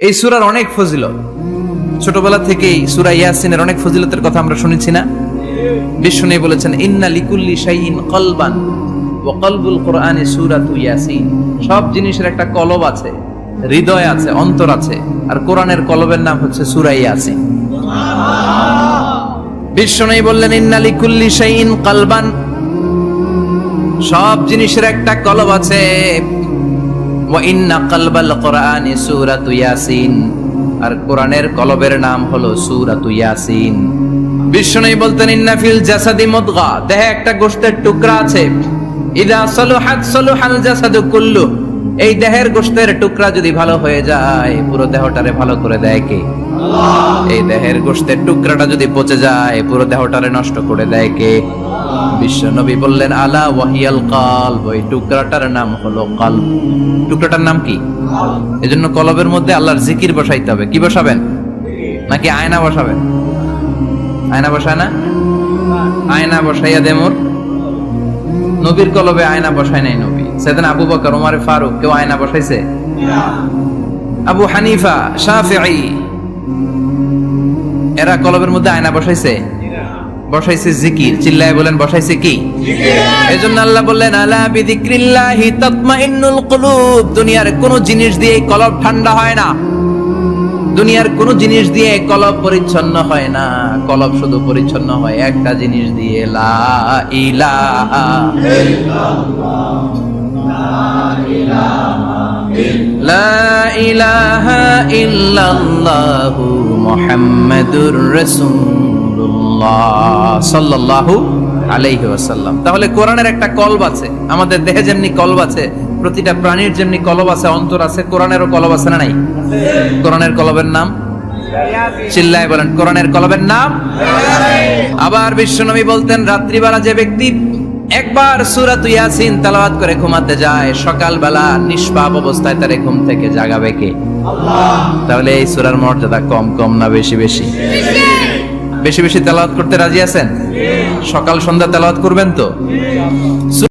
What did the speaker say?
এই সূরার অনেক ফজিলত, ছোটবেলা থেকেই সূরা ইয়াসিনের অনেক ফজিলতের কথা আমরা শুনেছি না? বিশ্বনবী বলেছেন ইন্না লিকুল্লি শাইইন কলবান ওয়া কলবুল কোরআনি সূরাতু ইয়াসিন। সব জিনিসের একটা কলব আছে, হৃদয় আছে, অন্তর আছে, আর কোরআনের কলবের নাম হচ্ছে সূরা ইয়াসিন। বিশ্বনবী বললেন ইন্না লিকুল্লি শাইইন কলবান, সব জিনিসের একটা কলব আছে। ওয়া ইন্না কলবাল কোরআনি সূরাতু ইয়াসিন, আর কোরআনের কলবের নাম হলো সূরাতু ইয়াসিন। বিশ্বনবী বলতেন ইন্না ফিল জাসাদি মুদগা, দেহে একটা গোশতের টুকরা আছে, ইদা সালুহাত সালুহাল জাসাদু কুল্লু, এই দেহের গোশতের টুকরা যদি ভালো হয়ে যায় পুরো দেহটারে ভালো করে দেয় কে? আল্লাহ। এই দেহের গোশতের টুকরাটা যদি পচে যায় পুরো দেহটারে নষ্ট করে দেয় কে? বিশ্বনবী বললেন আলা ওয়াহিয়াল কলব, ওই টুকরাটার নাম হলো কলব। টুকরাটার নাম কি? এজন্য কলবের মধ্যে আল্লাহর জিকির বসাইতে হবে। কি বসাবেন? নাকি আয়না বসাবেন? আয়না বসায় না? আয়না বসাইয়া দে মোর। নবীর কলবে আয়না বসায় নাই নবী। সাইয়েদনা আবু বকর, ওমর ফারুক, কেউ আয়না বসাইছে? আবু হানিফা, শাফিঈ, এরা কলবের মধ্যে আয়না বসাইছে? বসাইছে জিকির। চিল্লায় বলেন বসাইছে কি? এজন্য আল্লাহ বললেন আলা বিযিক্রিল্লাহি তাতমাইন্নুল কুলুব। দুনিয়ার কোন জিনিস দিয়ে কলব ঠান্ডা হয় না, দুনিয়ার কোন জিনিস দিয়ে কলব পরিচ্ছন্ন হয় না। কলব শুধু পরিচ্ছন্ন হয় একটা জিনিস দিয়ে, লা ইলাহা ইল্লাল্লাহ, লা ইলাহা ইল্লাল্লাহু মুহাম্মাদুর রাসূলুল্লাহ সাল্লাল্লাহু আলাইহি ওয়াসাল্লাম। তাহলে কোরআনের একটা কলব আছে, আমাদের দেহে যেমনি কলব আছে, প্রতিটা প্রাণীর যেমনি কলব আছে, অন্তর আছে, কোরআনেরও কলব আছে না নাই? কোরআনের কলবের নাম? চিল্লায় বলেন কোরআনের কলবের নাম। আবার বিশ্বনবী বলতেন রাত্রিবেলা যে ব্যক্তি একবার সূরাতু ইয়াসিন তেলাওয়াত করে ঘুমাতে যায়, সকালবেলা নিষ্পাপ অবস্থায় তার ঘুম থেকে জাগাবে কে? আল্লাহ। তাহলে এই সূরার মর্যাদা কম কম না বেশি বেশি? বেশি বেশি তেলাওয়াত করতে রাজি আছেন? সকাল সন্ধ্যা তেলাওয়াত করবেন তো?